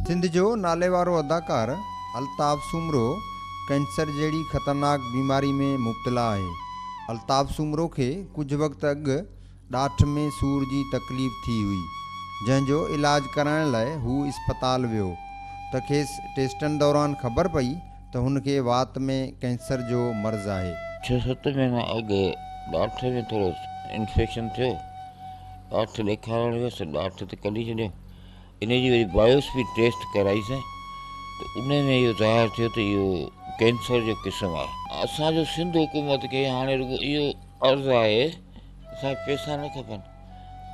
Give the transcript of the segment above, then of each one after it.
सिंध जो नाले वारो अदाकार अल्ताफ़ सूमरो कैंसर जहिड़ी ख़तरनाक बीमारी में मुब्तला आहे। अल्ताफ़ सूमरो खे कुछ वक़्त अॻु ॾाठ में सूर जी तकलीफ़ थी हुई, जंहिंजो इलाज कराइण लाइ हू इस्पताल वियो त खेसि टेस्टनि दौरान ख़बर पई त हुनखे वात में कैंसर जो मर्ज़ आहे। 6-7 महीना अॻु ॾाठ में थोरो इंफेक्शन थियो, ॾाठ ॾेखारण वियुसि, ॾाठ त कढी छॾियो, इन जी वरी बायोप्सी टेस्ट कराईसीं त उन में इहो ज़ाहिर थियो त इहो कैंसर जो क़िस्म आहे। असांजो सिंध हुकूमत खे हाणे रुॻो इहो अर्ज़ु आहे, असांखे पैसा न खपनि,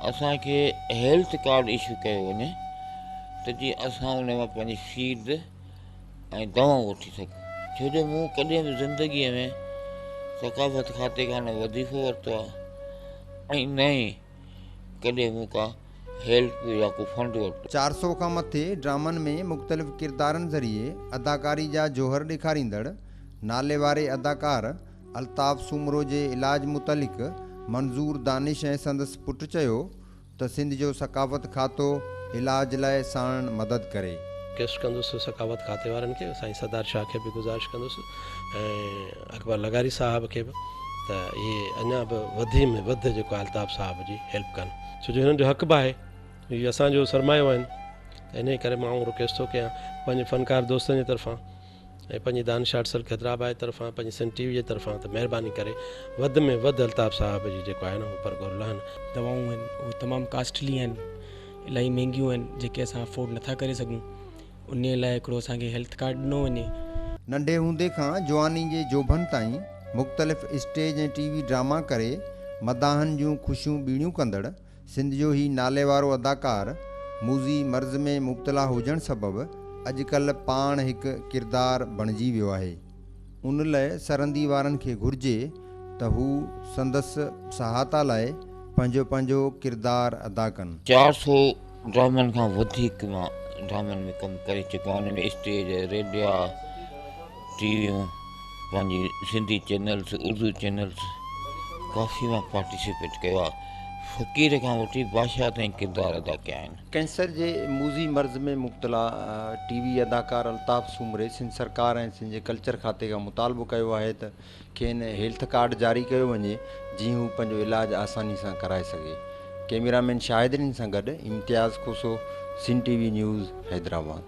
असांखे हेल्थ कार्ड इशू कयो वञे त जीअं असां उन मां पंहिंजी फीड ऐं दवाऊं वठी सघूं। छो जो मूं कॾहिं बि ज़िंदगीअ में सकाफ़त खाते खां न वज़ीफ़ो वरितो आहे ऐं न ई कॾहिं मूं का हेल्प या को फंड वरितो। 400 खां मथे ड्रामनि में मुख़्तलिफ़ किरदारनि ज़रिए अदाकारी जा जोहर ॾेखारींदड़ नाले वारे अदाकार अल्ताफ़ सूमरो जे इलाज मुतलिक़ मंज़ूर दानिश ऐं संदसि पुटु चयो त सिंध जो सकाफ़त खातो इलाज लाइ साण मदद करे। रिक्वेस्ट कंदुसि सकाफ़त खाते वारनि खे, साईं सरदार शाह खे बि गुज़ारिश कंदुसि ऐं अकबर लगारी साहब खे बि त इहे अञा बि वधि में वधि जेको अल्ताफ़ साहब जी हेल्प कनि, छो जो हिननि जो हक़ बि आहे, हीअ असांजो सरमायो आहिनि। त इन करे मां रिक्वेस्ट थो कयां पंहिंजे फ़नकार दोस्तनि जे तरफ़ां ऐं पंहिंजी दानिश आर्ट्स हैदराबाद जे तरफ़ां, पंहिंजी सिंध टीवी जे तरफ़ां त महिरबानी करे वधि में वधि अल्ताफ़ साहब जी जेको आहे न उहो परगोर लहनि। दवाऊं आहिनि उहे तमामु कास्टली आहिनि, इलाही महांगियूं आहिनि जेके असां अफोर्ड नथा करे सघूं, उन लाइ हिकिड़ो असांखे हेल्थ कार्ड ॾिनो वञे। नंढे हूंदे खां जवानी जे जोभनि ताईं मुख़्तलिफ़ स्टेज ऐं टीवी ड्रामा करे मदाहनि जूं ख़ुशियूं ॿीणियूं कंदड़ सिंध जो ही नाले वारो अदाकार मूज़ी मर्ज़ में मुब्तला हुजण सबबि अॼुकल्ह पाण हिकु किरदारु बणिजी वियो आहे। उन लाइ सरहंदी वारनि खे घुरिजे त हू संदसि सहायता लाइ पंहिंजो पंहिंजो किरदारु अदा कनि। 400 ड्रामनि खां वधीक मां ड्रामनि में कमु करे चुको आहियां। उन में स्टेज, रेडियो, टीवियूं, पंहिंजी सिंधी चैनल्स, उर्दू चैनल्स, काफ़ी मां पार्टिसिपेट कयो आहे। फ़क़ीर खां वठी बादशाह ताईं किरदार अदा कया आहिनि। कैंसर जे मूज़ी मर्ज़ में मुब्तला टीवी अदाकार अल्ताफ़ सूमरे सिंध सरकार ऐं सिंध जे कल्चर खाते खां मुतालबो कयो आहे त खेनि हेल्थ कार्ड जारी कयो वञे जीअं हू पंहिंजो इलाजु आसानी सां कराए सघे। कैमरामैन शाहिदनि सां गॾु इम्तियाज़ खोसो, सिंध टीवी न्यूज़, हैदराबाद।